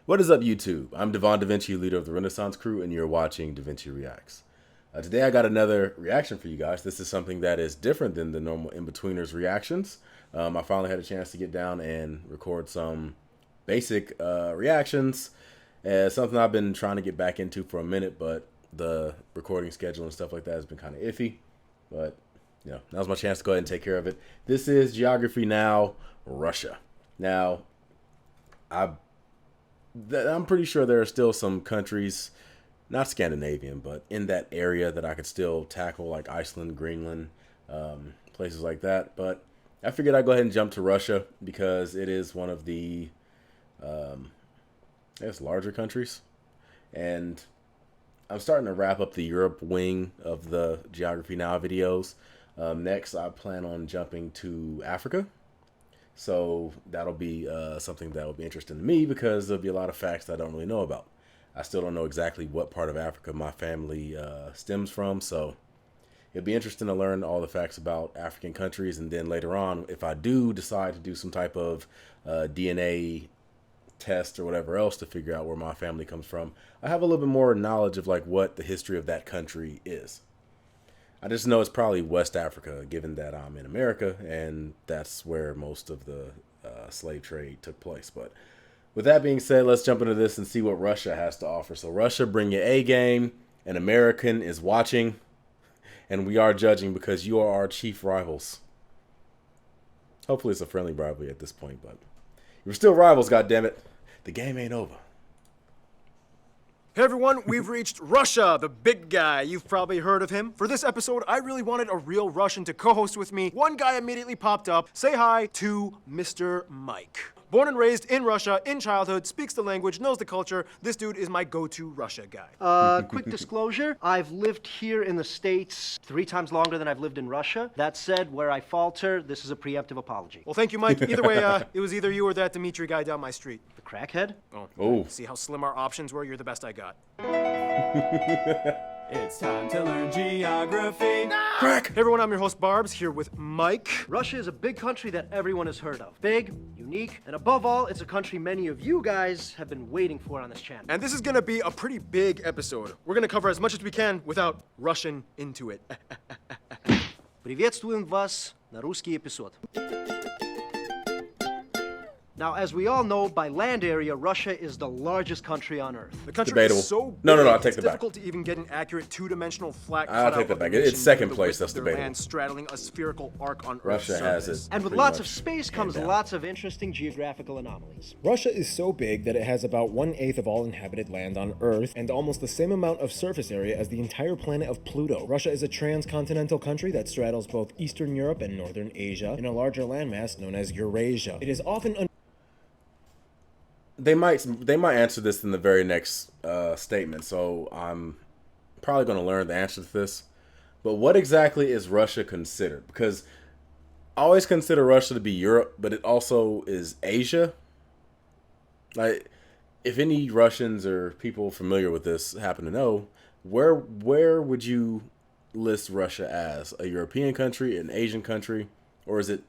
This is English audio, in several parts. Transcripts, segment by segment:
What is up, YouTube? I'm Devon DaVinci, leader of the Renaissance Crew, and you're watching DaVinci Reacts. Today I got another reaction for you guys. This is something that is different than the normal in-betweeners reactions. I finally had a chance to get down and record some basic reactions. Something I've been trying to get back into for a minute, but the recording schedule and stuff like that has been kind of iffy. But, you know, now's my chance to go ahead and take care of it. This is Geography Now, Russia. Now, I'm pretty sure there are still some countries, not Scandinavian, but in that area that I could still tackle, like Iceland, Greenland, places like that. But I figured I'd go ahead and jump to Russia because it is one of the, I guess, larger countries. And I'm starting to wrap up the Europe wing of the Geography Now videos. Next, I plan on jumping to Africa. So that'll be something that will be interesting to me because there'll be a lot of facts that I don't really know about. I still don't know exactly what part of Africa my family stems from, so it'll be interesting to learn all the facts about African countries. And then later on, if I do decide to do some type of DNA test or whatever else to figure out where my family comes from, I have a little bit more knowledge of like what the history of that country is. I just know it's probably West Africa, given that I'm in America, and that's where most of the slave trade took place. But with that being said, let's jump into this and see what Russia has to offer. So Russia, bring your A game. An American is watching, and we are judging because you are our chief rivals. Hopefully it's a friendly rivalry at this point, but you're still rivals, goddammit. The game ain't over. Hey everyone, we've reached Russia, the big guy. You've probably heard of him. For this episode, I really wanted a real Russian to co-host with me. One guy immediately popped up. Say hi to Mr. Mike. Born and raised in Russia, in childhood, speaks the language, knows the culture. This dude is my go-to Russia guy. Quick disclosure, I've lived here in the States 3 times longer than I've lived in Russia. That said, where I falter, this is a preemptive apology. Well, thank you, Mike. Either way, it was either you or that Dimitri guy down my street. The crackhead? Oh. See how slim our options were? You're the best I got. It's time to learn geography. Crack! Hey everyone, I'm your host Barbs, here with Mike. Russia is a big country that everyone has heard of. Big, unique, and above all, it's a country many of you guys have been waiting for on this channel. And this is gonna be a pretty big episode. We're gonna cover as much as we can without rushing into it. Приветствуем вас на русский эпизод. Now, as we all know, by land area, Russia is the largest country on Earth. The country Debatable. is so big, No, I'll take it's it back. difficult to even get an accurate two-dimensional flat I'll take that back. It's second place, that's debatable. Land straddling a spherical arc on Russia Earth's has surface. it. And with pretty lots much of space comes down. lots of interesting geographical anomalies. Russia is so big that it has about 1/8 of all inhabited land on Earth and almost the same amount of surface area as the entire planet of Pluto. Russia is a transcontinental country that straddles both Eastern Europe and Northern Asia in a larger landmass known as Eurasia. It is often They might answer this in the very next statement, so I'm probably going to learn the answer to this. But what exactly is Russia considered? Because I always consider Russia to be Europe, but it also is Asia. Like, if any Russians or people familiar with this happen to know, where would you list Russia as? A European country, an Asian country, or is it,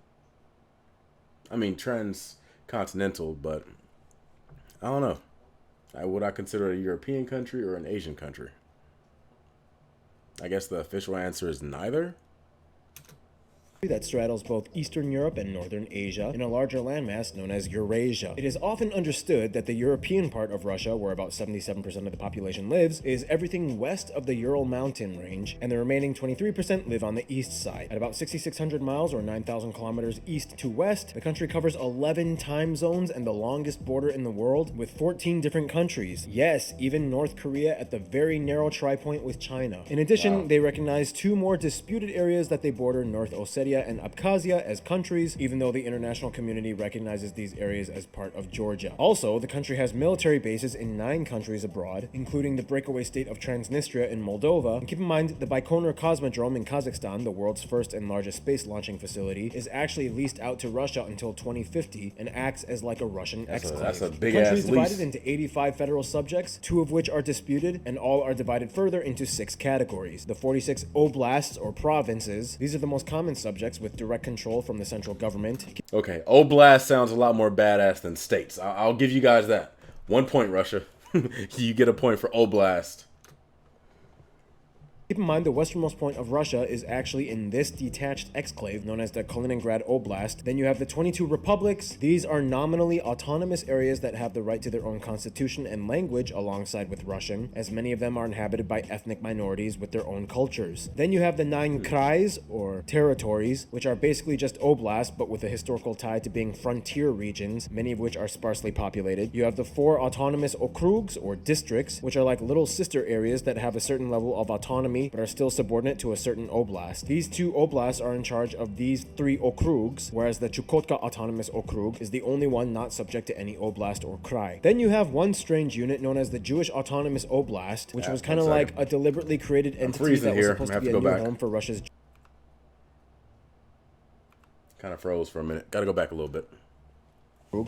I mean, transcontinental, but I don't know. Would I consider it a European country or an Asian country? I guess the official answer is neither. that straddles both Eastern Europe and Northern Asia in a larger landmass known as Eurasia. It is often understood that the European part of Russia, where about 77% of the population lives, is everything west of the Ural mountain range, and the remaining 23% live on the east side. At about 6,600 miles or 9,000 kilometers east to west, the country covers 11 time zones and the longest border in the world with 14 different countries. Yes, even North Korea at the very narrow tri-point with China. In addition, they recognize 2 more disputed areas that they border, North Ossetia and Abkhazia, as countries, even though the international community recognizes these areas as part of Georgia. Also, the country has military bases in 9 countries abroad, including the breakaway state of Transnistria in Moldova. And keep in mind, the Baikonur Cosmodrome in Kazakhstan, the world's first and largest space launching facility, is actually leased out to Russia until 2050 and acts as like a Russian exclave. That's a The big country ass is divided lease. into 85 federal subjects, 2 of which are disputed, and all are divided further into 6 categories. The 46 oblasts or provinces, these are the most common subjects with direct control from the central government. Okay, Oblast sounds a lot more badass than states. I'll give you guys that. 1 point, Russia. You get a point for Oblast. Keep in mind, the westernmost point of Russia is actually in this detached exclave known as the Kaliningrad Oblast. Then you have the 22 republics. These are nominally autonomous areas that have the right to their own constitution and language alongside with Russian, as many of them are inhabited by ethnic minorities with their own cultures. Then you have the 9 krais, or territories, which are basically just oblasts, but with a historical tie to being frontier regions, many of which are sparsely populated. You have the 4 autonomous okrugs, or districts, which are like little sister areas that have a certain level of autonomy but are still subordinate to a certain oblast. These 2 oblasts are in charge of these 3 okrugs, whereas the Chukotka Autonomous Okrug is the only one not subject to any oblast or krai. Then you have one strange unit known as the Jewish Autonomous Oblast, which was kind of like a deliberately created entity that was supposed to be a new home for Russia's... Kind of froze for a minute. Gotta go back a little bit.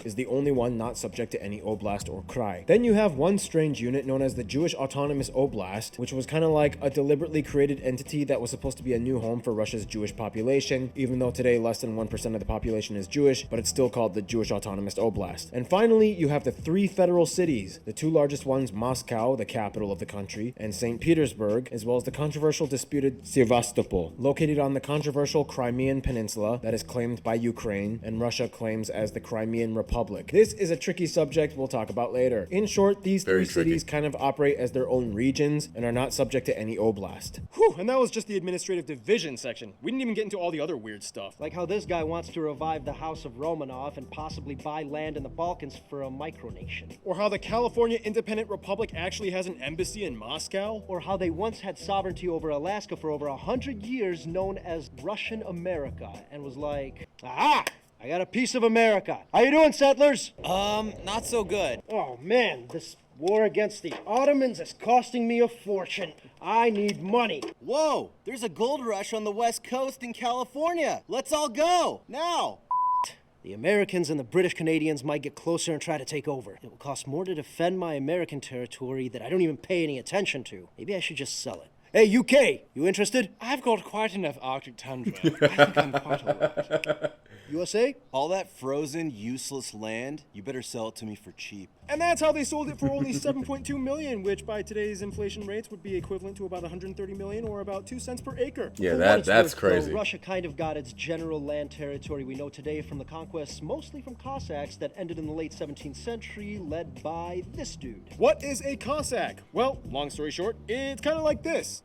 Is the only one not subject to any oblast or krai. Then you have one strange unit known as the Jewish Autonomous Oblast, which was kind of like a deliberately created entity that was supposed to be a new home for Russia's Jewish population, even though today less than 1% of the population is Jewish, but it's still called the Jewish Autonomous Oblast. And finally, you have the 3 federal cities, the 2 largest ones, Moscow, the capital of the country, and St. Petersburg, as well as the controversial disputed Sevastopol, located on the controversial Crimean Peninsula that is claimed by Ukraine, and Russia claims as the Crimean Republic. This is a tricky subject we'll talk about later. In short, these 3 cities kind of operate as their own regions and are not subject to any oblast. Whew, and that was just the administrative division section. We didn't even get into all the other weird stuff. Like how this guy wants to revive the House of Romanov and possibly buy land in the Balkans for a micronation. Or how the California Independent Republic actually has an embassy in Moscow. Or how they once had sovereignty over Alaska for over 100 years, known as Russian America, and was like, aha! I got a piece of America. How you doing, settlers? Not so good. Oh man, this war against the Ottomans is costing me a fortune. I need money. Whoa, there's a gold rush on the west coast in California. Let's all go, now. The Americans and the British Canadians might get closer and try to take over. It will cost more to defend my American territory that I don't even pay any attention to. Maybe I should just sell it. Hey, UK, you interested? I've got quite enough Arctic tundra. I think I'm quite alright. USA? All that frozen, useless land, you better sell it to me for cheap. And that's how they sold it for only 7.2 million, which by today's inflation rates would be equivalent to about 130 million or about 2 cents per acre. Yeah, that's crazy. Russia kind of got its general land territory we know today from the conquests, mostly from Cossacks that ended in the late 17th century, led by this dude. What is a Cossack? Well, long story short, it's kind of like this.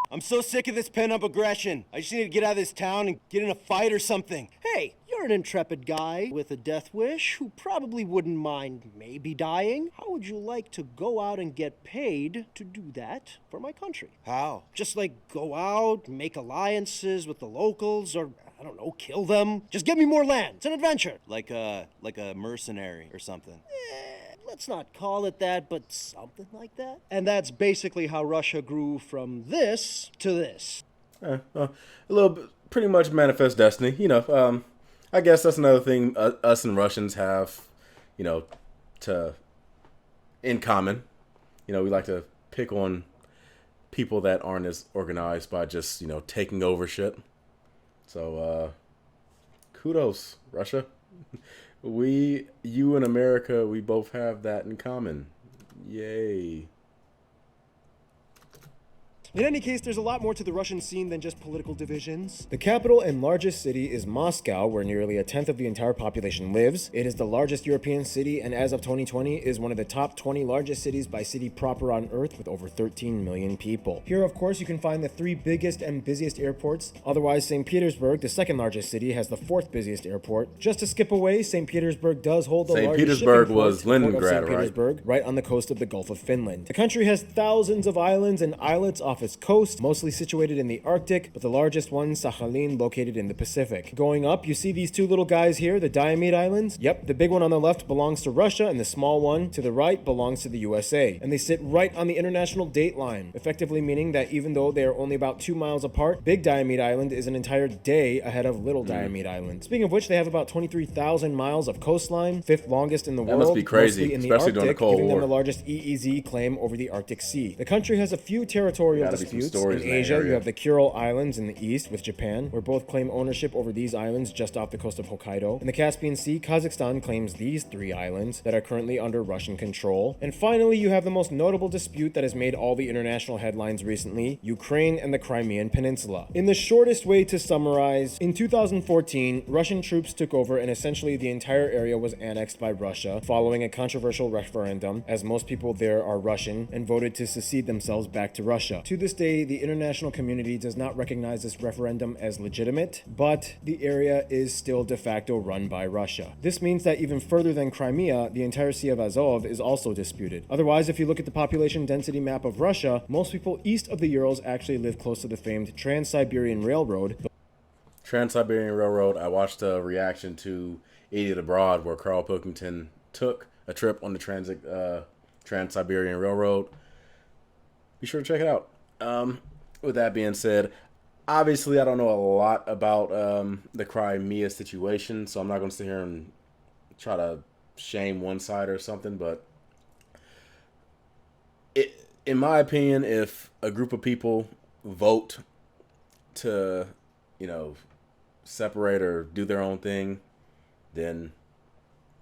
I'm so sick of this pent-up aggression. I just need to get out of this town and get in a fight or something. Hey, you're an intrepid guy with a death wish who probably wouldn't mind maybe dying. How would you like to go out and get paid to do that for my country? How? Just like go out, make alliances with the locals, or I don't know, kill them. Just give me more land. It's an adventure. Like a mercenary or something. Let's not call it that, but something like that. And that's basically how Russia grew from this to this. A little bit, pretty much manifest destiny. You know, I guess that's another thing us and Russians have, you know, in common. You know, we like to pick on people that aren't as organized by just, you know, taking over shit. So, kudos, Russia. You and America, we both have that in common. Yay. In any case, there's a lot more to the Russian scene than just political divisions. The capital and largest city is Moscow, where nearly 1/10 of the entire population lives. It is the largest European city, and as of 2020, is one of the top 20 largest cities by city proper on Earth, with over 13 million people. Here, of course, you can find the 3 biggest and busiest airports. Otherwise, St. Petersburg, the 2nd largest city, has the 4th busiest airport. Just to skip away, St. Petersburg does hold the St. largest Petersburg shipping was port, the port of Leningrad, St. Petersburg, right on the coast of the Gulf of Finland. The country has thousands of islands and islets off its coast, mostly situated in the Arctic, but the largest one, Sakhalin, located in the Pacific. Going up, you see these 2 little guys here, the Diomede Islands. Yep, the big one on the left belongs to Russia, and the small one to the right belongs to the USA. And they sit right on the international date line, effectively meaning that even though they are only about 2 miles apart, Big Diomede Island is an entire day ahead of Little Diomede Island. Speaking of which, they have about 23,000 miles of coastline, 5th longest in the world. That must be crazy, mostly in the especially Arctic, during the Cold giving War. them the largest EEZ claim over the Arctic Sea. The country has a few territorial gotta be some disputes. stories In in that Asia, you area. have the Kuril Islands in the east with Japan, where both claim ownership over these islands just off the coast of Hokkaido. In the Caspian Sea, Kazakhstan claims these 3 islands that are currently under Russian control. And finally, you have the most notable dispute that has made all the international headlines recently, Ukraine and the Crimean Peninsula. In the shortest way to summarize, in 2014, Russian troops took over and essentially the entire area was annexed by Russia following a controversial referendum, as most people there are Russian and voted to secede themselves back to Russia. To this day, the international community does not recognize this referendum as legitimate, but the area is still de facto run by Russia. This means that even further than Crimea, the entire Sea of Azov is also disputed. Otherwise, if you look at the population density map of Russia, most people east of the Urals actually live close to the famed Trans-Siberian Railroad. Trans-Siberian Railroad, I watched a reaction to Idiot Abroad where Carl Pilkington took a trip on the Trans-Siberian Railroad. Be sure to check it out. With that being said, obviously I don't know a lot about the Crimea situation, so I'm not going to sit here and try to shame one side or something, but in my opinion, if a group of people vote to, separate or do their own thing, then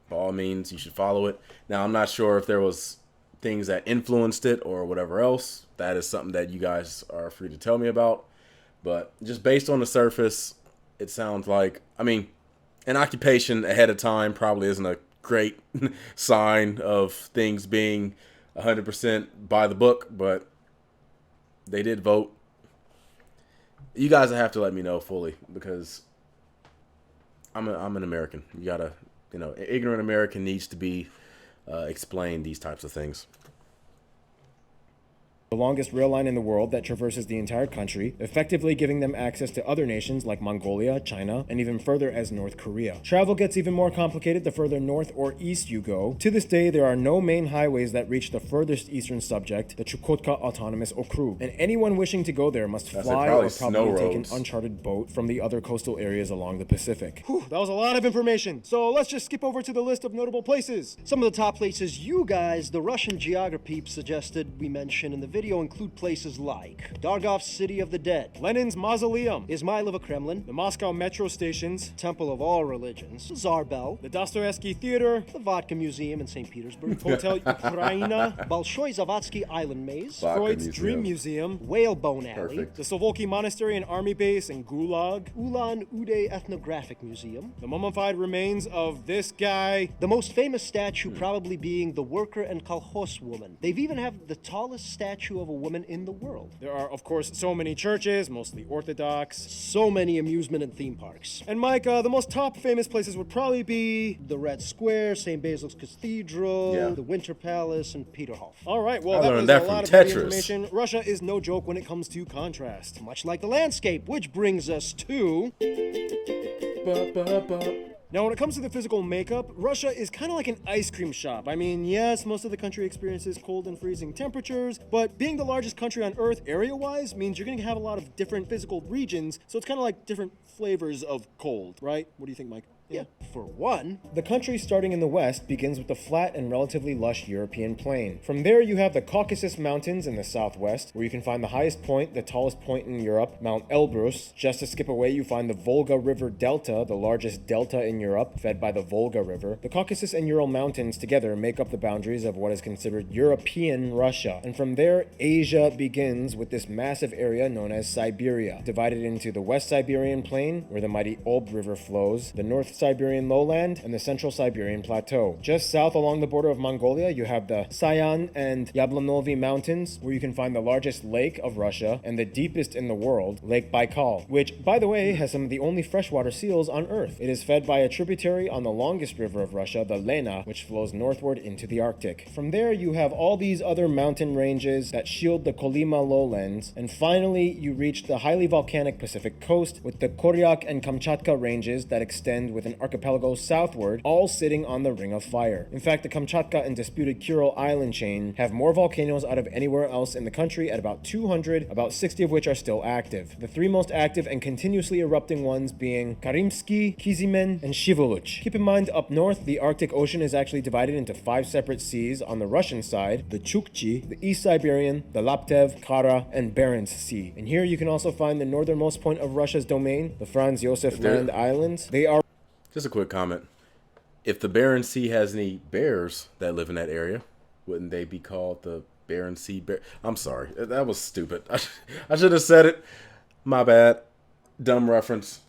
by all means you should follow it. Now, I'm not sure if there was things that influenced it or whatever else. That is something that you guys are free to tell me about. But just based on the surface, it sounds like, an occupation ahead of time probably isn't a great sign of things being 100% by the book, but they did vote. You guys have to let me know fully because I'm an American. You gotta, ignorant American needs to be explained these types of things. The longest rail line in the world that traverses the entire country, effectively giving them access to other nations like Mongolia, China, and even further as North Korea. Travel gets even more complicated the further north or east you go. To this day, there are no main highways that reach the furthest eastern subject, the Chukotka Autonomous Okrug, and anyone wishing to go there must fly or probably take an uncharted boat from the other coastal areas along the Pacific. Whew, that was a lot of information. So let's just skip over to the list of notable places. Some of the top places you guys, the Russian geography suggested we mention in the video, include places like Dargov's City of the Dead, Lenin's Mausoleum, Ismailova Kremlin, the Moscow metro stations, Temple of All Religions, Tsar Bell, the Dostoevsky Theater, the Vodka Museum in St. Petersburg, Hotel Ukraina, Bolshoi Zavadsky Island Maze, Freud's Dream Museum, Whalebone Alley, Perfect. the Sovolki Monastery and Army Base in Gulag, Ulan Ude Ethnographic Museum, the mummified remains of this guy, the most famous statue probably being the worker and kolkhoz woman. They've even have the tallest statue of a woman in the world. There are, of course, so many churches, mostly Orthodox. So many amusement and theme parks. And Mike, the most top famous places would probably be... The Red Square, St. Basil's Cathedral, Yeah. the Winter Palace, and Peterhof. All right, well, I that learned was that a from lot of heavy Tetris. information. Russia is no joke when it comes to contrast. Much like the landscape, which brings us to... Now, when it comes to the physical makeup, Russia is kind of like an ice cream shop. I mean, yes, most of the country experiences cold and freezing temperatures, but being the largest country on Earth area-wise means you're going to have a lot of different physical regions, so it's kind of like different flavors of cold, right? What do you think, Mike? Yeah, for one, The country starting in the west begins with the flat and relatively lush European plain. From there you have the Caucasus Mountains in the southwest, where you can find the highest point, the tallest point in Europe, Mount Elbrus. Just to skip away you find the Volga River Delta, the largest delta in Europe, fed by the Volga River. The Caucasus and Ural Mountains together make up the boundaries of what is considered European Russia. And from there, Asia begins with this massive area known as Siberia, divided into the West Siberian Plain, where the mighty Ob River flows, the North Siberian lowland, and the Central Siberian Plateau. Just south along the border of Mongolia, you have the Sayan and Yablanovi Mountains, where you can find the largest lake of Russia and the deepest in the world, Lake Baikal, which, by the way, has some of the only freshwater seals on Earth. It is fed by a tributary on the longest river of Russia, the Lena, which flows northward into the Arctic. From there, you have all these other mountain ranges that shield the Kolyma lowlands, and finally, you reach the highly volcanic Pacific coast with the Koryak and Kamchatka ranges that extend with with an archipelago southward, all sitting on the Ring of Fire. In fact, the Kamchatka and disputed Kuril island chain have more volcanoes out of anywhere else in the country at about 200, about 60 of which are still active. The three most active and continuously erupting ones being Karimsky, Kizimen, and Shivoluch. Keep in mind, up north, the Arctic Ocean is actually divided into 5 separate seas on the Russian side: the Chukchi, the East Siberian, the Laptev, Kara, and Barents Sea. And here you can also find the northernmost point of Russia's domain, the Franz Josef Land Islands. They are... Just a quick comment. If the Barents Sea has any bears that live in that area, wouldn't they be called the Barents Sea Bear? I'm sorry. That was stupid. I should have said it. My bad. Dumb reference.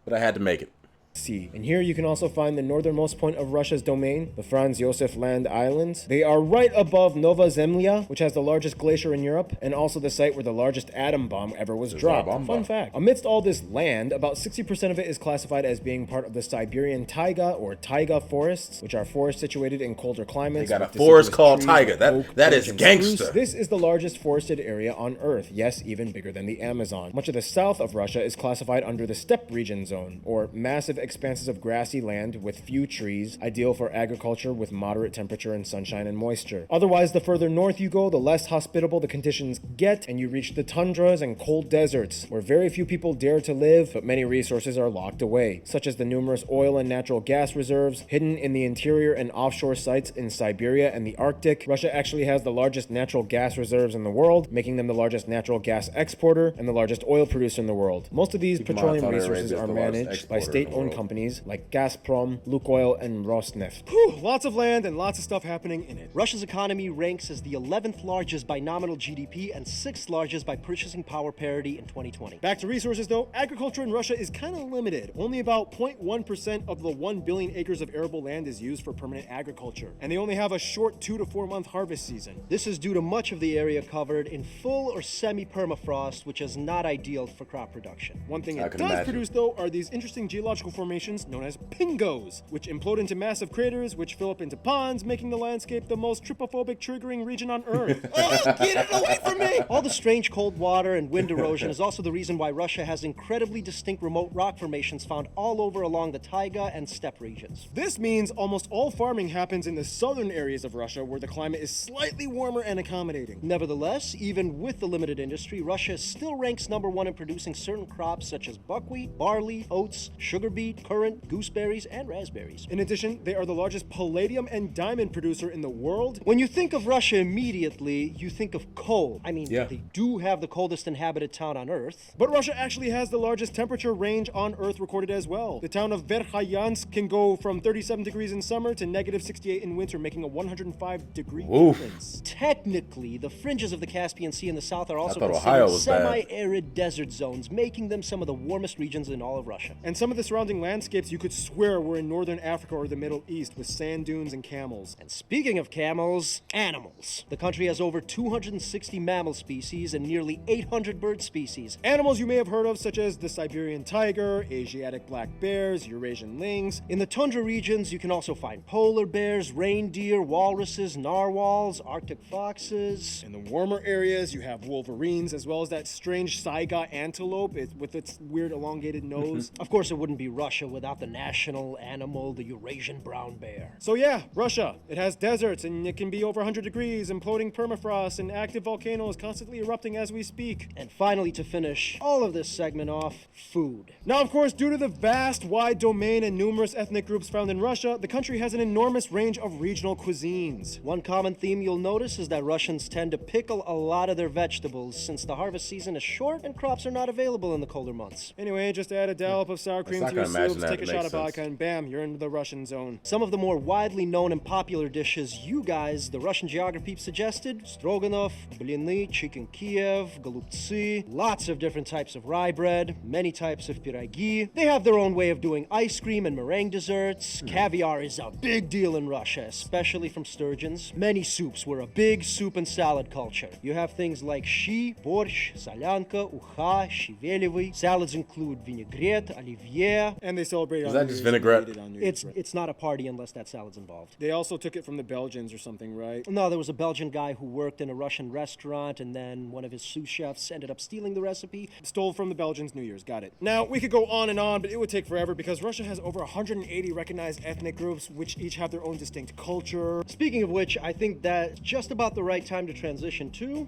But I had to make it. Sea. And here you can also find the northernmost point of Russia's domain, the Franz Josef Land Islands. They are right above Nova Zemlya, which has the largest glacier in Europe, and also the site where the largest atom bomb ever was dropped. Fun fact. Amidst all this land, about 60% of it is classified as being part of the Siberian taiga or taiga forests, which are forests situated in colder climates. They got a forest called taiga. That is gangster. This is the largest forested area on Earth. Yes, even bigger than the Amazon. Much of the south of Russia is classified under the steppe region zone, or massive expanses of grassy land with few trees, ideal for agriculture with moderate temperature and sunshine and moisture. Otherwise, the further north you go, the less hospitable the conditions get, and you reach the tundras and cold deserts, where very few people dare to live, but many resources are locked away, such as the numerous oil and natural gas reserves hidden in the interior and offshore sites in Siberia and the Arctic. Russia actually has the largest natural gas reserves in the world, making them the largest natural gas exporter and the largest oil producer in the world. Most of these petroleum resources are managed by state-owned companies like Gazprom, Lukoil, and Rosneft. Whew, lots of land and lots of stuff happening in it. Russia's economy ranks as the 11th largest by nominal GDP and 6th largest by purchasing power parity in 2020. Back to resources though, agriculture in Russia is kind of limited. Only about 0.1% of the 1 billion acres of arable land is used for permanent agriculture, and they only have a short 2 to 4 month harvest season. This is due to much of the area covered in full or semi-permafrost, which is not ideal for crop production. One thing it does produce though are these interesting geological formations known as pingos, which implode into massive craters, which fill up into ponds, making the landscape the most trypophobic triggering region on Earth. Oh, get it away from me! All the strange cold water and wind erosion is also the reason why Russia has incredibly distinct remote rock formations found all over along the taiga and steppe regions. This means almost all farming happens in the southern areas of Russia, where the climate is slightly warmer and accommodating. Nevertheless, even with the limited industry, Russia still ranks #1 in producing certain crops such as buckwheat, barley, oats, sugar beet, currant, gooseberries, and raspberries. In addition, they are the largest palladium and diamond producer in the world. When you think of Russia immediately, you think of cold. I mean, Yeah. they do have the coldest inhabited town on Earth. But Russia actually has the largest temperature range on Earth recorded as well. The town of Verkhoyansk can go from 37 degrees in summer to -68 in winter, making a 105-degree difference. Technically, the fringes of the Caspian Sea in the south are also thought considered Ohio was bad. semi-arid desert zones, making them some of the warmest regions in all of Russia. And some of the surrounding landscapes you could swear were in northern Africa or the Middle East, with sand dunes and camels. And speaking of camels, animals. The country has over 260 mammal species and nearly 800 bird species. Animals you may have heard of, such as the Siberian tiger, Asiatic black bears, Eurasian lynx. In the tundra regions, you can also find polar bears, reindeer, walruses, narwhals, Arctic foxes. In the warmer areas, you have wolverines, as well as that strange saiga antelope with its weird elongated nose. Of course, it wouldn't be Russia without the national animal, the Eurasian brown bear. So yeah, Russia. It has deserts, and it can be over 100 degrees, imploding permafrost, and active volcanoes constantly erupting as we speak. And finally, to finish all of this segment off, food. Now, of course, due to the vast, wide domain and numerous ethnic groups found in Russia, the country has an enormous range of regional cuisines. One common theme you'll notice is that Russians tend to pickle a lot of their vegetables since the harvest season is short and crops are not available in the colder months. Anyway, just add a dollop of sour cream not to your gonna imagine soups, that. take a It shot makes of vodka, sense. and bam, you're into the Russian zone. Some of the more widely known and popular dishes you guys, the Russian geography suggested: stroganoff, blины, chicken Kiev, голубцы, lots of different types of rye bread, many types of pyrogi. They have their own way of doing ice cream and meringue desserts. Caviar is a big deal in Russia, especially from sturgeons. Many soups were a big soup and salad culture. You have things like shi, борщ, солянка, уха, щавелевый. Salads include vinaigrette, olivier. And they celebrate it Is on that New just Year's and vinaigrette? they eat it on New Year's, right. It's not a party unless that salad's involved. They also took it from the Belgians or something, right? No, there was a Belgian guy who worked in a Russian restaurant, and then one of his sous chefs ended up stealing the recipe. Stole from the Belgians New Year's, got it. Now, we could go on and on, but it would take forever because Russia has over 180 recognized ethnic groups, which each have their own distinct culture. Speaking of which, I think that's just about the right time to transition to...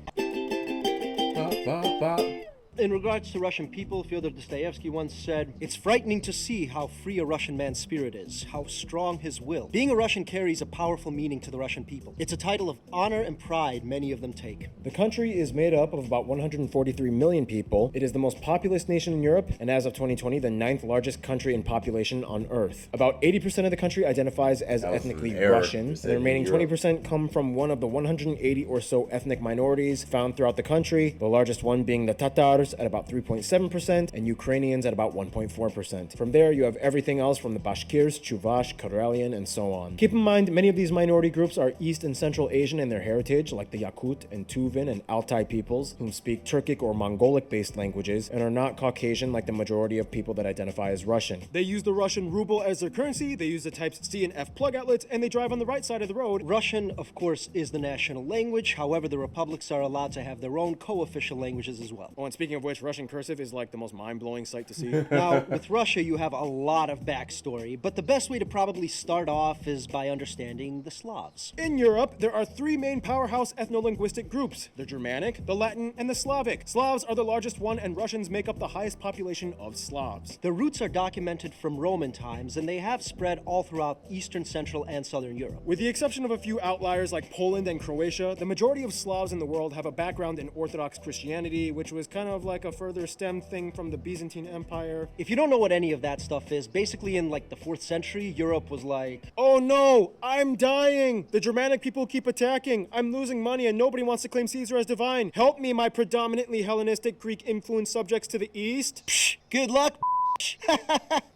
In regards to Russian people, Fyodor Dostoevsky once said, "It's frightening to see how free a Russian man's spirit is, how strong his will. Being a Russian carries a powerful meaning to the Russian people. It's a title of honor and pride many of them take." The country is made up of about 143 million people. It is the most populous nation in Europe, and as of 2020, the 9th largest country in population on Earth. About 80% of the country identifies as That was ethnically an error. Russian, and the remaining Europe. 20% come from one of the 180 or so ethnic minorities found throughout the country, the largest one being the Tatars at about 3.7% and Ukrainians at about 1.4%. From there, you have everything else from the Bashkirs, Chuvash, Karelian, and so on. Keep in mind, many of these minority groups are East and Central Asian in their heritage, like the Yakut and Tuvan and Altai peoples, whom speak Turkic or Mongolic-based languages, and are not Caucasian like the majority of people that identify as Russian. They use the Russian ruble as their currency, they use the types C and F plug outlets, and they drive on the right side of the road. Russian, of course, is the national language. However, the republics are allowed to have their own co-official languages as well. Oh, and speaking of which, Russian cursive is like the most mind-blowing sight to see. Now, with Russia, you have a lot of backstory, but the best way to probably start off is by understanding the Slavs. In Europe, there are three main powerhouse ethno-linguistic groups: the Germanic, the Latin, and the Slavic. Slavs are the largest one, and Russians make up the highest population of Slavs. Their roots are documented from Roman times, and they have spread all throughout Eastern, Central, and Southern Europe. With the exception of a few outliers like Poland and Croatia, the majority of Slavs in the world have a background in Orthodox Christianity, which was kind of like a further stem thing from the Byzantine Empire. If you don't know what any of that stuff is, basically in like the 4th century, Europe was like, Oh no, I'm dying! The Germanic people keep attacking. I'm losing money and nobody wants to claim Caesar as divine. Help me, my predominantly Hellenistic Greek-influenced subjects to the east. Psh, good luck,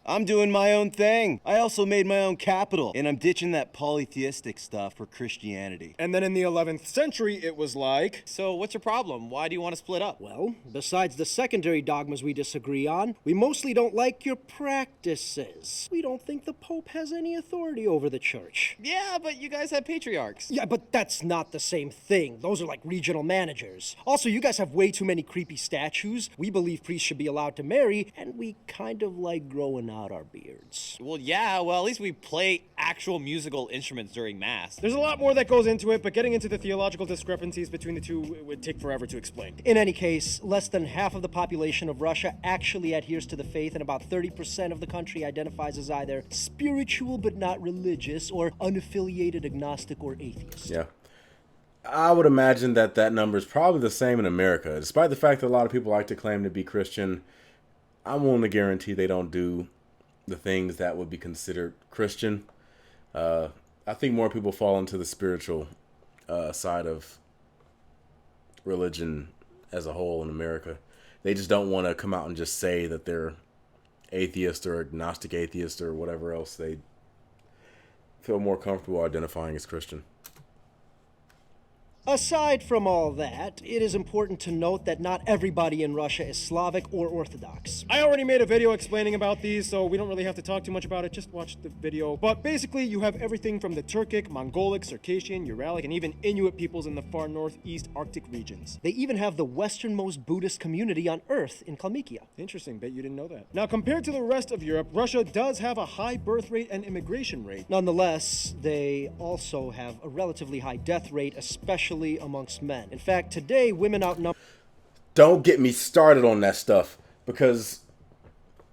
I'm doing my own thing. I also made my own capital, and I'm ditching that polytheistic stuff for Christianity. And then in the 11th century, it was like... So what's your problem? Why do you want to split up? well, besides the secondary dogmas we disagree on, we mostly don't like your practices. We don't think the Pope has any authority over the church. Yeah, but you guys have patriarchs. Yeah, but that's not the same thing. Those are like regional managers. Also, you guys have way too many creepy statues. We believe priests should be allowed to marry, and we kind of like growing out our beards. Well, yeah, well, at least we play actual musical instruments during Mass. There's a lot more that goes into it, but getting into the theological discrepancies between the two would take forever to explain. In any case, less than half of the population of Russia actually adheres to the faith, and about 30% of the country identifies as either spiritual but not religious, or unaffiliated agnostic or atheist. Yeah. I would imagine that that number is probably the same in America. Despite the fact that a lot of people like to claim to be Christian, I'm willing to guarantee they don't do the things that would be considered Christian. I think more people fall into the spiritual side of religion as a whole in America. They just don't want to come out and just say that they're atheist or agnostic atheist or whatever else. They feel more comfortable identifying as Christian. Aside from all that, it is important to note that not everybody in Russia is Slavic or Orthodox. I already made a video explaining about these, so we don't really have to talk too much about it. Just watch the video. But basically, you have everything from the Turkic, Mongolic, Circassian, Uralic, and even Inuit peoples in the far northeast Arctic regions. They even have the westernmost Buddhist community on Earth in Kalmykia. Interesting, bet you didn't know that. Now, compared to the rest of Europe, Russia does have a high birth rate and immigration rate. Nonetheless, they also have a relatively high death rate, especially amongst men. In fact, today, women outnumber... Don't get me started on that stuff, because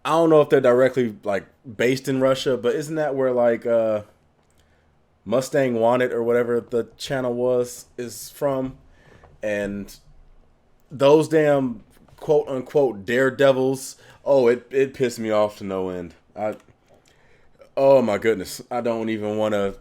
I don't know if they're directly like based in Russia, but isn't that where like Mustang Wanted or whatever the channel is from? And those damn quote unquote daredevils, oh, it pissed me off to no end. Oh my goodness, I don't even want to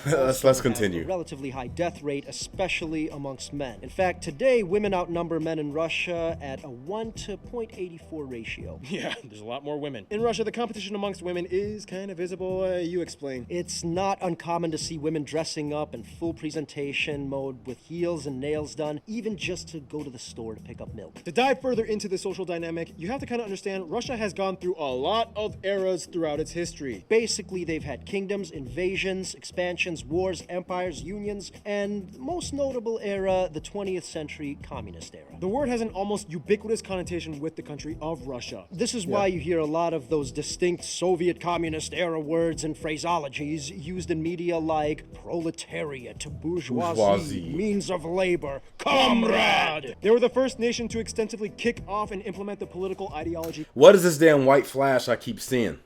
Let's continue. A relatively high death rate, especially amongst men. In fact, today, women outnumber men in Russia at a 1 to 0.84 ratio. Yeah, there's a lot more women. In Russia, the competition amongst women is kind of visible. You explain. It's not uncommon to see women dressing up in full presentation mode with heels and nails done, even just to go to the store to pick up milk. To dive further into the social dynamic, you have to kind of understand Russia has gone through a lot of eras throughout its history. Basically, they've had kingdoms, invasions, expansions, wars, empires, unions, and most notable era, the 20th century communist era. The word has an almost ubiquitous connotation with the country of Russia. This is why you hear a lot of those distinct Soviet communist era words and phraseologies used in media like proletariat, bourgeoisie, means of labor, comrade. They were the first nation to extensively kick off and implement the political ideology. What is this damn white flash I keep seeing?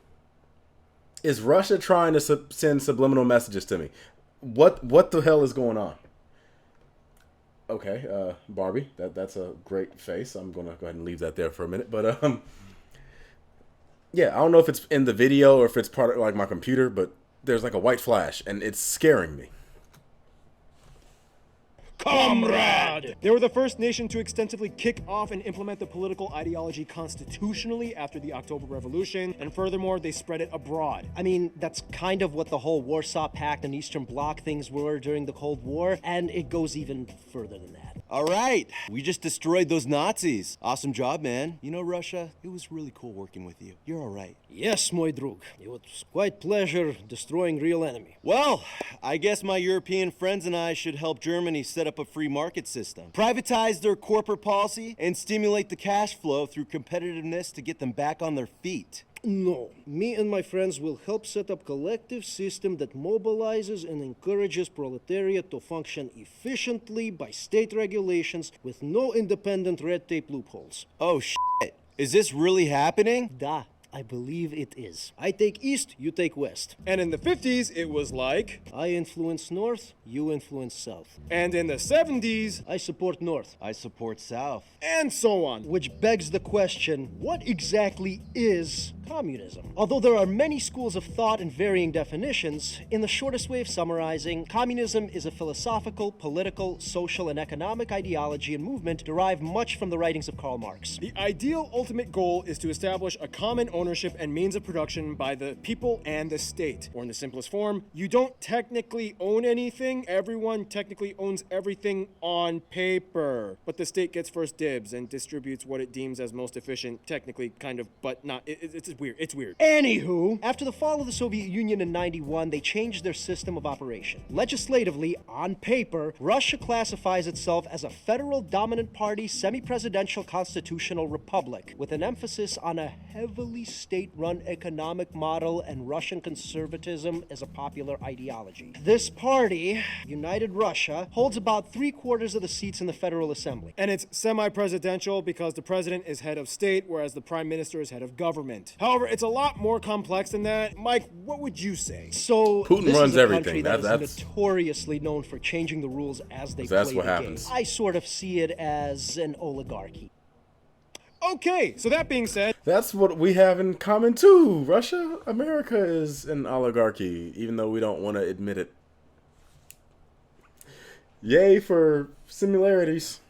Is Russia trying to send subliminal messages to me? What the hell is going on? Okay, Barbie, that's a great face. I'm gonna go ahead and leave that there for a minute. But yeah, I don't know if it's in the video or if it's part of like my computer, but there's like a white flash and it's scaring me. Comrade! They were the first nation to extensively kick off and implement the political ideology constitutionally after the October Revolution, and furthermore, they spread it abroad. I mean, that's kind of what the whole Warsaw Pact and Eastern Bloc things were during the Cold War, and it goes even further than that. All right, we just destroyed those Nazis. Awesome job, man. You know, Russia, it was really cool working with you. You're all right. Yes, my drug. It was quite pleasure destroying real enemy. Well, I guess my European friends and I should help Germany set up a free market system, privatize their corporate policy, and stimulate the cash flow through competitiveness to get them back on their feet. No. Me and my friends will help set up collective system that mobilizes and encourages proletariat to function efficiently by state regulations with no independent red tape loopholes. Oh, shit. Is this really happening? Da. I believe it is. I take east, you take west. And in the 50s, it was like... I influence north, you influence south. And in the 70s... I support north. I support south. And so on. Which begs the question, what exactly is communism? Although there are many schools of thought and varying definitions, in the shortest way of summarizing, communism is a philosophical, political, social, and economic ideology and movement derived much from the writings of Karl Marx. The ideal ultimate goal is to establish a common ownership and means of production by the people and the state. Or in the simplest form, you don't technically own anything, everyone technically owns everything on paper. But the state gets first dibs and distributes what it deems as most efficient, technically, kind of, but not. It's weird. It's weird. Anywho, after the fall of the Soviet Union in '91, they changed their system of operation. Legislatively, on paper, Russia classifies itself as a federal dominant party, semi-presidential constitutional republic, with an emphasis on a heavily state-run economic model and Russian conservatism as a popular ideology. This party, United Russia, holds about 3/4 of the seats in the Federal Assembly. And it's semi-presidential because the president is head of state, whereas the prime minister is head of government. However, it's a lot more complex than that. Mike, what would you say? So, Putin this runs is a everything. country that That's is notoriously known for changing the rules as they that's play what the happens. game. I sort of see it as an oligarchy. Okay, so that being said, That's what we have in common too. Russia, America is an oligarchy, even though we don't want to admit it. Yay for similarities.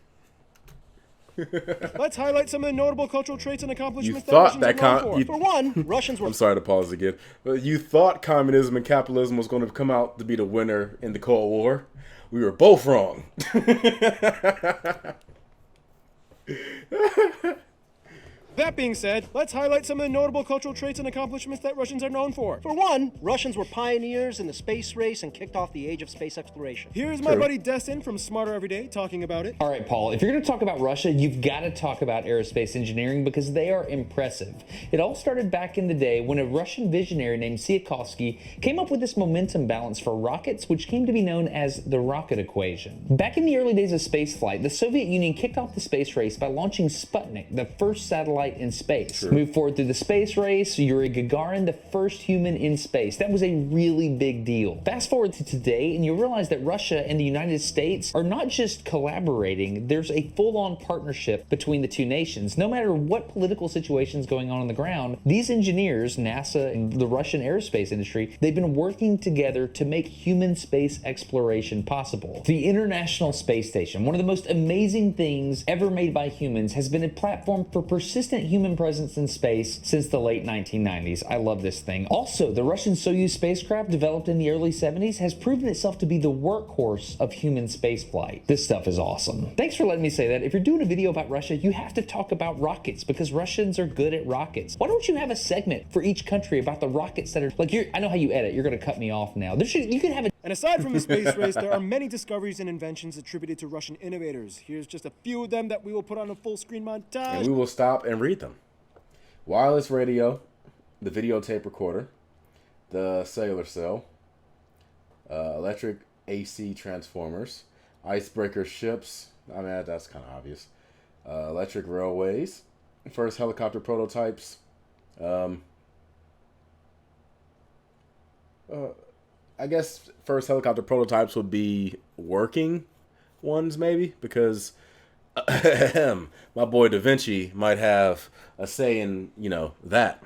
let's highlight some of the notable cultural traits and accomplishments You thought Russians that are known for. For one, Russians were I'm sorry to pause again. But you thought communism and capitalism was going to come out to be the winner in the Cold War. We were both wrong. That being said, let's highlight some of the notable cultural traits and accomplishments that Russians are known for. For one, Russians were pioneers in the space race and kicked off the age of space exploration. Here's my buddy Destin from Smarter Every Day talking about it. All right, Paul, if you're going to talk about Russia, you've got to talk about aerospace engineering because they are impressive. It all started back in the day when a Russian visionary named Tsiolkovsky came up with this momentum balance for rockets, which came to be known as the rocket equation. Back in the early days of spaceflight, the Soviet Union kicked off the space race by launching Sputnik, the first satellite flight in space. Move forward through the space race, Yuri Gagarin, the first human in space. That was a really big deal. Fast forward to today, and you realize that Russia and the United States are not just collaborating, there's a full-on partnership between the two nations. No matter what political situation's going on the ground, these engineers, NASA and the Russian aerospace industry, they've been working together to make human space exploration possible. The International Space Station, one of the most amazing things ever made by humans, has been a platform for persistent human presence in space since the late 1990s. I love this thing. Also, the Russian Soyuz spacecraft, developed in the early 70s, has proven itself to be the workhorse of human spaceflight. This stuff is awesome. Thanks for letting me say that. If you're doing a video about Russia, you have to talk about rockets because Russians are good at rockets. Why don't you have a segment for each country about the rockets that are, like, I know how you edit. You're going to cut me off now. You could have a... And aside from the space race, there are many discoveries and inventions attributed to Russian innovators. Here's just a few of them that we will put on a full screen montage. And we will stop and read them. Wireless radio, the videotape recorder, the cellular cell, electric AC transformers, icebreaker ships. I mean, that's kind of obvious. Electric railways, first helicopter prototypes. I guess first helicopter prototypes would be working ones, maybe, because my boy DaVinci might have a say in, that.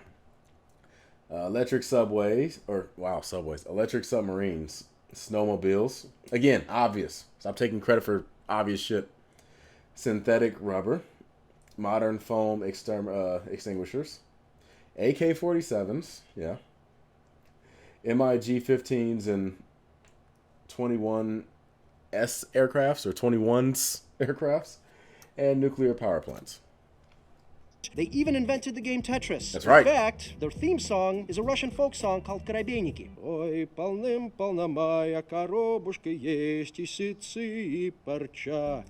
Electric subways, electric submarines, snowmobiles. Again, obvious. Stop taking credit for obvious shit. Synthetic rubber, modern foam extinguishers, AK-47s, yeah. MiG-15s and 21S aircrafts or 21s aircrafts, and nuclear power plants. They even invented the game Tetris. That's right. In fact, their theme song is a Russian folk song called Korobeiniki. Oi, полным-полна моя коробушка есть и ситцы и парча.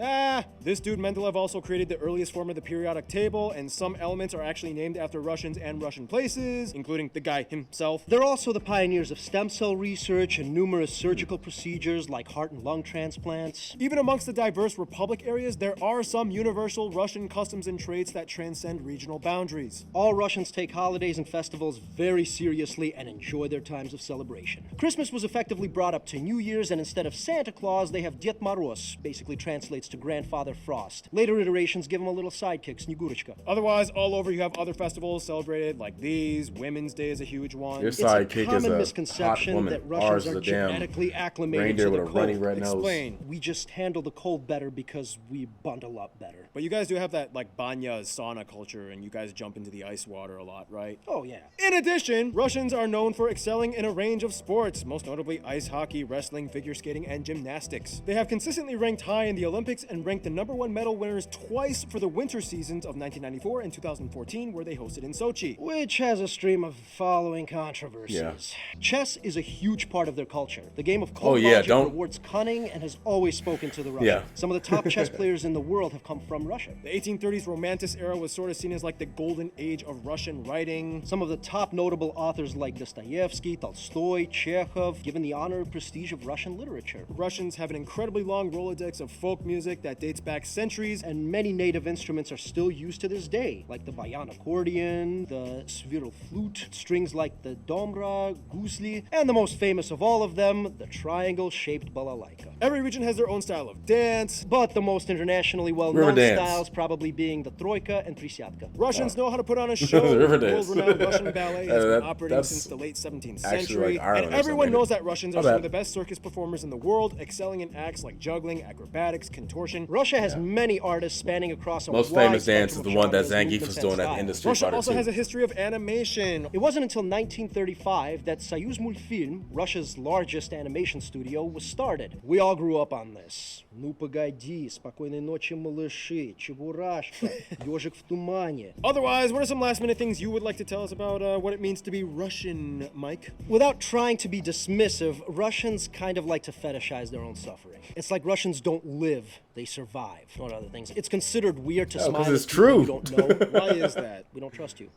This dude Mendeleev also created the earliest form of the periodic table, and some elements are actually named after Russians and Russian places, including the guy himself. They're also the pioneers of stem cell research and numerous surgical procedures like heart and lung transplants. Even amongst the diverse republic areas, there are some universal Russian customs and traits that transcend regional boundaries. All Russians take holidays and festivals very seriously and enjoy their times of celebration. Christmas was effectively brought up to New Year's, and instead of Santa Claus, they have Ded Moroz, basically translates to Grandfather Frost. Later iterations give him a little sidekick, Snegurочка. Otherwise, all over you have other festivals celebrated like these. Women's Day is a huge one. Your It's a sidekick common is a misconception hot woman. that Russians Ours is are a damn genetically acclimated reindeer to with the a runny cold. red nose. Explain. We just handle the cold better because we bundle up better. But you guys do have that like banya sauna culture, and you guys jump into the ice water a lot, right? Oh yeah. In addition, Russians are known for excelling in a range of sports, most notably ice hockey, wrestling, figure skating, and gymnastics. They have consistently ranked high in the Olympics and ranked the #1 medal winners twice for the winter seasons of 1994 and 2014, where they hosted in Sochi. Which has a stream of following controversies. Yeah. Chess is a huge part of their culture. The game of cold Oh, yeah, logic don't- rewards cunning and has always spoken to the Russian. Yeah. Some of the top chess players in the world have come from Russia. The 1830s Romantic era was sort of seen as like the golden age of Russian writing. Some of the top notable authors like Dostoevsky, Tolstoy, Chekhov, given the honor and prestige of Russian literature. Russians have an incredibly long Rolodex of folk music that dates back centuries, And many native instruments are still used to this day, like the bayan accordion, the sviral flute, strings like the domra, guzli, and the most famous of all of them, the triangle-shaped balalaika. every region has their own style of dance. But the most internationally River well-known dance. styles probably being the troika and prisyatka. Russians know how to put on a show. River dance. World-renowned Russian ballet has been That- operating that's since the late 17th actually century, like Ireland and or everyone something. knows that Russians are My some bad. of the best circus performers in the world, excelling in acts like juggling, acrobatics, contortion. Russia has many artists spanning across a Most wide famous dance is spectrum the of one that genres, Zangief movements, was and doing at the styles. end of Street Russia Fighter also 2. has a history of animation. It wasn't until 1935 that Soyuz Multfilm, Russia's largest animation studio, was started. We all grew up on this. Ну погоди, спокойной ночи, малыши, Чебурашка, Ёжик в тумане. Otherwise, what are some last-minute things you would like to tell us about what it means to be Russian, Mike? Without trying to be dismissive, Russians kind of like to fetishize their own suffering. It's like Russians don't live, they survive, not other things. It's considered weird to Oh, 'cause smile it's at people true. you don't know. Why is that? We don't trust you.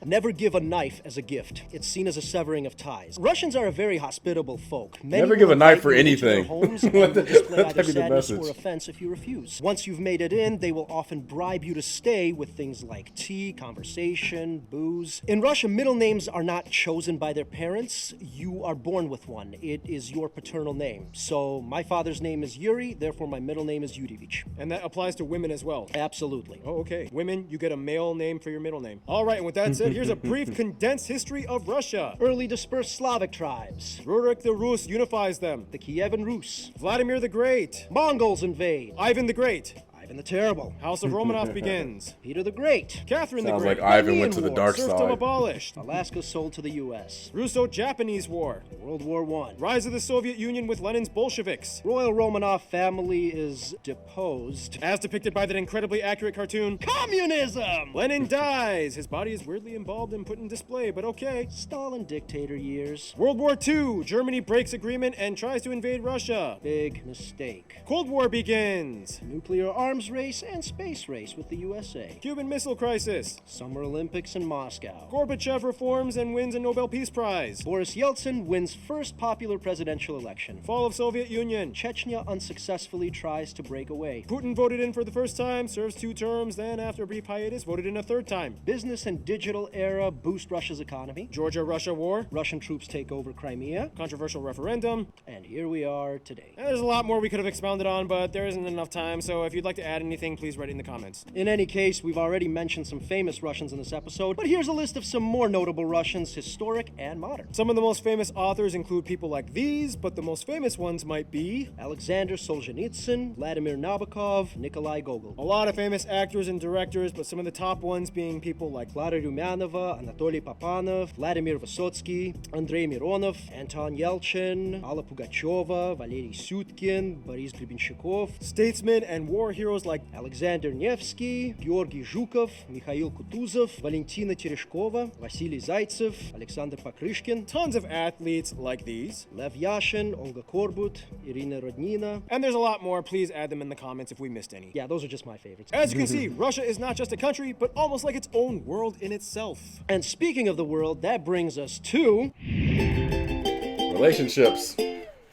Never give a knife as a gift. It's seen as a severing of ties. Russians are a very hospitable folk. Many Never will give a knife invite for you into their anything. homes and Let will that- display let either that be the sadness or message. offense if you refuse. Once you've made it in, they will often bribe you to stay with things like tea, conversation, booze. In Russia, middle names are not chosen by their parents. You are born with one. It is your paternal name. So my father's name is Yuri, therefore my middle name is Yurevich. And that applies to women as well. Absolutely. Oh, okay. Women, you get a male name for your middle name. All right, and with that said, here's a brief condensed history of Russia. Early dispersed Slavic tribes. Rurik the Rus unifies them. The Kievan Rus. Vladimir the Great. Mongols invade. Ivan the Great. Ivan the Terrible. House of Romanov begins. Peter the Great. Catherine the Sounds Great. like Ivan Crimean went to the War. dark Serfdom side. abolished. Alaska sold to the U.S. Russo-Japanese War. World War I. Rise of the Soviet Union with Lenin's Bolsheviks. Royal Romanov family is deposed. As depicted by that incredibly accurate cartoon, Communism! Lenin dies. His body is weirdly involved and put in display, but okay. Stalin dictator years. World War II. Germany breaks agreement and tries to invade Russia. Big mistake. Cold War begins. Nuclear arms race and space race with the USA. Cuban Missile Crisis. Summer Olympics in Moscow. Gorbachev reforms and wins a Nobel Peace Prize. Boris Yeltsin wins first popular presidential election. Fall of Soviet Union. Chechnya unsuccessfully tries to break away. Putin voted in for the first time, serves 2 terms, then after a brief hiatus, voted in a 3rd time. Business and digital era boost Russia's economy. Georgia-Russia War. Russian troops take over Crimea. Controversial referendum. And here we are today. And there's a lot more we could have expounded on, but there isn't enough time, so if you'd like to add anything, please write it in the comments. In any case, we've already mentioned some famous Russians in this episode, but here's a list of some more notable Russians, historic and modern. Some of the most famous authors include people like these, but the most famous ones might be Alexander Solzhenitsyn, Vladimir Nabokov, Nikolai Gogol. a lot of famous actors and directors, but some of the top ones being people like Klara Rumyanova, Anatoly Papanov, Vladimir Vysotsky, Andrei Mironov, Anton Yelchin, Alla Pugacheva, Valery Syutkin, Boris Grebenshchikov, statesmen and war heroes like Alexander Nevsky, Georgy Zhukov, Mikhail Kutuzov, Valentina Tereshkova, Vasily Zaitsev, Alexander Pakryshkin, tons of athletes like these. Lev Yashin, Olga Korbut, Irina Rodnina. And there's a lot more. Please add them in the comments if we missed any. Yeah, those are just my favorites. As you can see, Russia is not just a country, but almost like its own world in itself. And speaking of the world, that brings us to... Relationships.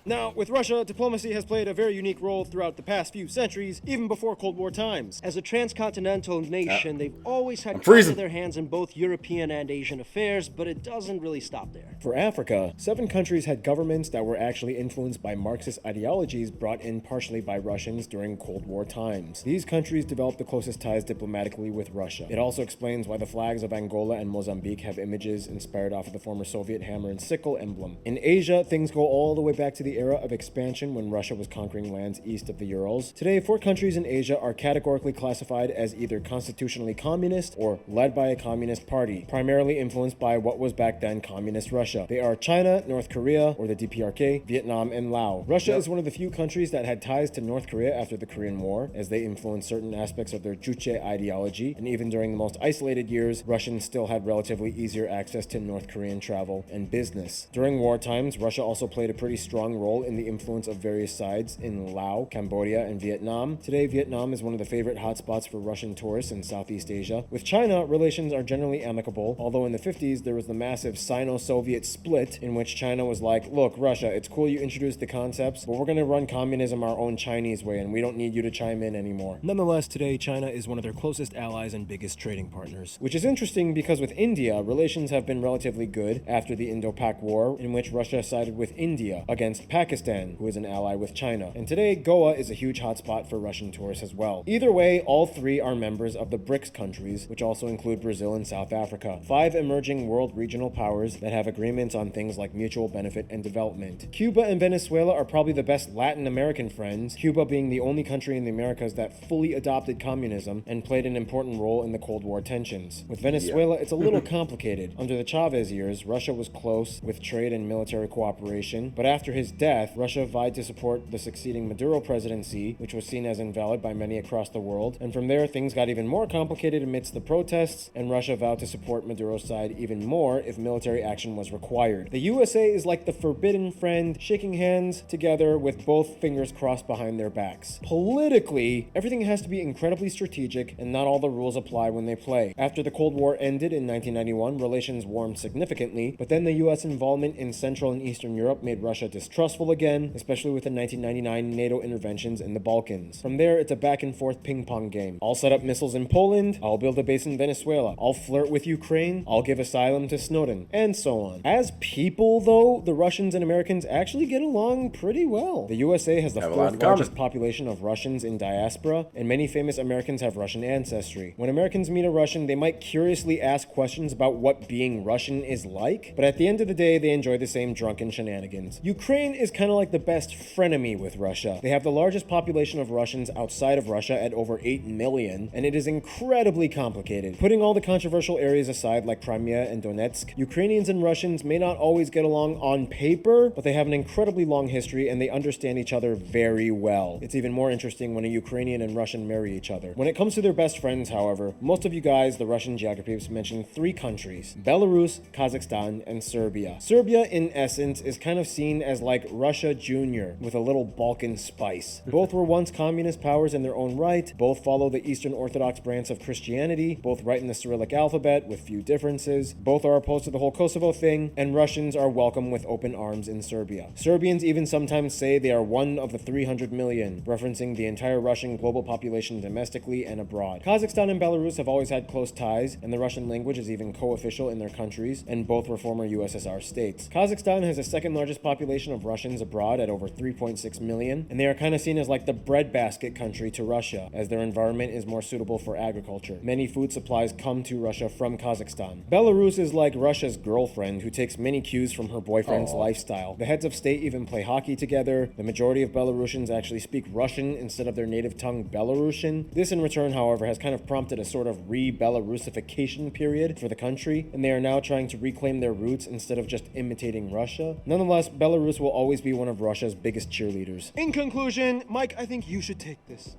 Now, with Russia, diplomacy has played a very unique role throughout the past few centuries, even before Cold War times. As a transcontinental nation, they've always had freezing. their hands in both European and Asian affairs, but it doesn't really stop there. For Africa, 7 countries had governments that were actually influenced by Marxist ideologies brought in partially by Russians during Cold War times. These countries developed the closest ties diplomatically with Russia. It also explains why the flags of Angola and Mozambique have images inspired off of the former Soviet hammer and sickle emblem. In Asia, things go all the way back to the era of expansion when Russia was conquering lands east of the Urals. Today, 4 countries in Asia are categorically classified as either constitutionally communist or led by a communist party, primarily influenced by what was back then communist Russia. They are China, North Korea, or the DPRK, Vietnam, and Laos. Russia is one of the few countries that had ties to North Korea after the Korean War, as they influenced certain aspects of their Juche ideology, and even during the most isolated years, Russians still had relatively easier access to North Korean travel and business. During war times, Russia also played a pretty strong role in the influence of various sides in Laos, Cambodia, and Vietnam. Today, Vietnam is one of the favorite hotspots for Russian tourists in Southeast Asia. With China, relations are generally amicable, although in the 50s there was the massive Sino-Soviet split in which China was like, look, Russia, it's cool you introduced the concepts, but we're going to run communism our own Chinese way and we don't need you to chime in anymore. Nonetheless, today China is one of their closest allies and biggest trading partners. Which is interesting because with India, relations have been relatively good after the Indo-Pak War, in which Russia sided with India against Pakistan, who is an ally with China. And today, Goa is a huge hotspot for Russian tourists as well. Either way, all 3 are members of the BRICS countries, which also include Brazil and South Africa. 5 emerging world regional powers that have agreements on things like mutual benefit and development. Cuba and Venezuela are probably the best Latin American friends, Cuba being the only country in the Americas that fully adopted communism and played an important role in the Cold War tensions. With Venezuela, it's a little complicated. Under the Chavez years, Russia was close with trade and military cooperation, but after his death, Russia vied to support the succeeding Maduro presidency, which was seen as invalid by many across the world. And from there, things got even more complicated amidst the protests, and Russia vowed to support Maduro's side even more if military action was required. The USA is like the forbidden friend, shaking hands together with both fingers crossed behind their backs. Politically, everything has to be incredibly strategic, and not all the rules apply when they play. After the Cold War ended in 1991, relations warmed significantly, but then the US involvement in Central and Eastern Europe made Russia distrustful again, especially with the 1999 NATO interventions in the Balkans. From there, it's a back and forth ping pong game. I'll set up missiles in Poland, I'll build a base in Venezuela, I'll flirt with Ukraine, I'll give asylum to Snowden, and so on. As people, though, the Russians and Americans actually get along pretty well. The USA has the fourth largest population of Russians in diaspora, and many famous Americans have Russian ancestry. When Americans meet a Russian, they might curiously ask questions about what being Russian is like, but at the end of the day, they enjoy the same drunken shenanigans. Ukraine is kind of like the best frenemy with Russia. They have the largest population of Russians outside of Russia at over 8 million, and it is incredibly complicated. Putting all the controversial areas aside like Crimea and Donetsk, Ukrainians and Russians may not always get along on paper, but they have an incredibly long history and they understand each other very well. It's even more interesting when a Ukrainian and Russian marry each other. When it comes to their best friends, however, most of you guys, the Russian geographers, mention 3 countries: Belarus, Kazakhstan, and Serbia. Serbia, in essence, is kind of seen as like Russia Junior with a little Balkan spice. Both were once communist powers in their own right, both follow the Eastern Orthodox branch of Christianity, both write in the Cyrillic alphabet with few differences, both are opposed to the whole Kosovo thing, and Russians are welcome with open arms in Serbia. Serbians even sometimes say they are one of the 300 million, referencing the entire Russian global population domestically and abroad. Kazakhstan and Belarus have always had close ties, and the Russian language is even co-official in their countries, and both were former USSR states. Kazakhstan has the second largest population of Russians abroad at over 3.6 million, and they are kind of seen as like the breadbasket country to Russia, as their environment is more suitable for agriculture. Many food supplies come to Russia from Kazakhstan. Belarus is like Russia's girlfriend, who takes many cues from her boyfriend's lifestyle. The heads of state even play hockey together. The majority of Belarusians actually speak Russian instead of their native tongue Belarusian. This in return, however, has kind of prompted a sort of re-Belarusification period for the country, and they are now trying to reclaim their roots instead of just imitating Russia. Nonetheless, Belarus will always be one of Russia's biggest cheerleaders. In conclusion, Mike, I think you should take this.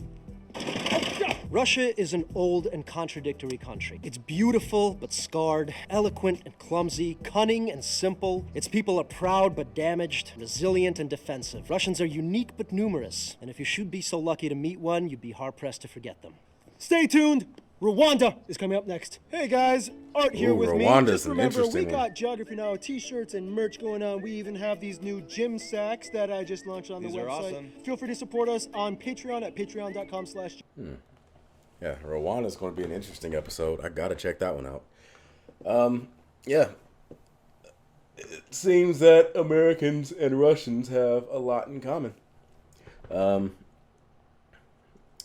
Russia is an old and contradictory country. It's beautiful but scarred, eloquent and clumsy, cunning and simple. Its people are proud but damaged, resilient and defensive. Russians are unique but numerous, and if you should be so lucky to meet one, you'd be hard-pressed to forget them. Stay tuned! Rwanda is coming up next. Hey guys, Art here with me. Rwanda's Just an remember, interesting we got Geography Now t-shirts and merch going on. We even have these new gym sacks that I just launched on the website. These are awesome. Feel free to support us on Patreon at patreon.com/. Yeah, Rwanda's going to be an interesting episode. I got to check that one out. Yeah. It seems that Americans and Russians have a lot in common.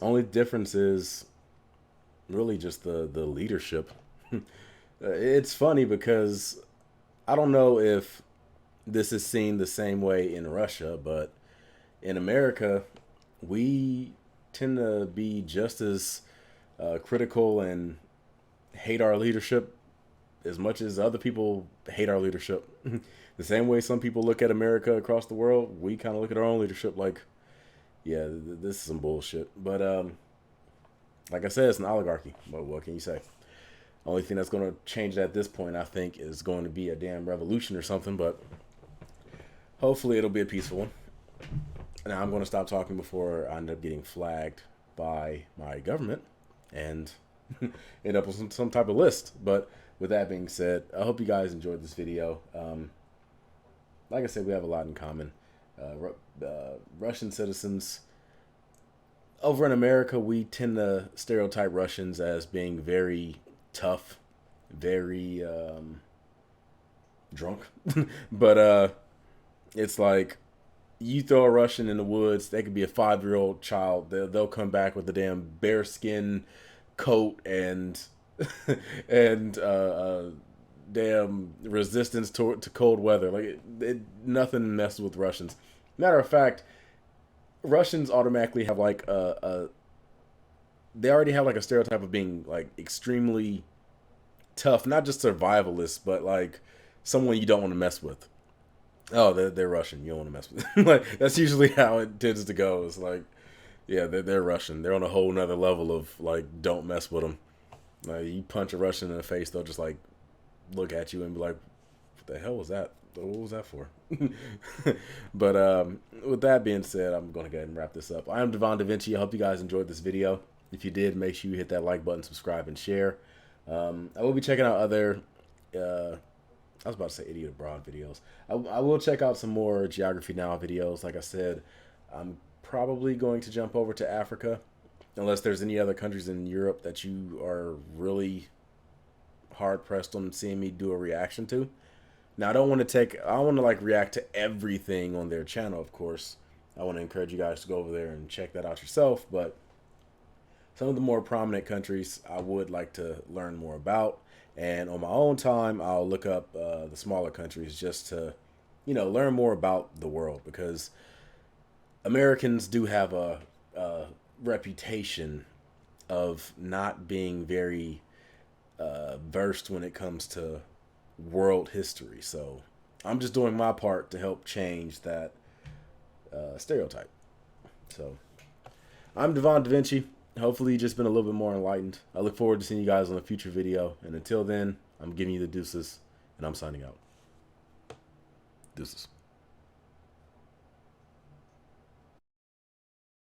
Only difference is really just the leadership. It's funny because I don't know if this is seen the same way in Russia, but in America, we tend to be just as critical and hate our leadership as much as other people hate our leadership. The same way some people look at America across the world, we kind of look at our own leadership like, yeah, this is some bullshit. But like I said, it's an oligarchy. But what can you say? Only thing that's going to change it at this point, I think, is going to be a damn revolution or something. But hopefully it'll be a peaceful one. Now I'm going to stop talking before I end up getting flagged by my government and end up with some type of list. But with that being said, I hope you guys enjoyed this video. Like I said, we have a lot in common. Russian citizens. Over in America, we tend to stereotype Russians as being very tough, very drunk. But it's like, you throw a Russian in the woods, they could be a 5-year-old child. They'll come back with a damn bearskin coat and damn resistance to cold weather. Like nothing messes with Russians. Matter of fact, Russians automatically have like they already have like a stereotype of being like extremely tough, not just survivalist, but like someone you don't want to mess with. Oh, they're Russian. You don't want to mess with them. Like, that's usually how it tends to go. It's like, yeah, they're Russian. They're on a whole nother level of, like, don't mess with them. Like, you punch a Russian in the face, they'll just, like, look at you and be like, what the hell was that? What was that for? But with that being said, I'm going to go ahead and wrap this up. I am Devon DaVinci. I hope you guys enjoyed this video. If you did, make sure you hit that like button, subscribe, and share. I will be checking out other, I was about to say Idiot Abroad videos. I will check out some more Geography Now videos. Like I said, I'm probably going to jump over to Africa, unless there's any other countries in Europe that you are really hard-pressed on seeing me do a reaction to. Now, I don't want to like react to everything on their channel, of course. I want to encourage you guys to go over there and check that out yourself, but some of the more prominent countries I would like to learn more about. And on my own time, I'll look up the smaller countries just to, learn more about the world, because Americans do have a reputation of not being very versed when it comes to world history. So I'm just doing my part to help change that stereotype. So I'm Devon DaVinci. Hopefully you've just been a little bit more enlightened. I look forward to seeing you guys on a future video. And until then, I'm giving you the deuces, and I'm signing out. Deuces.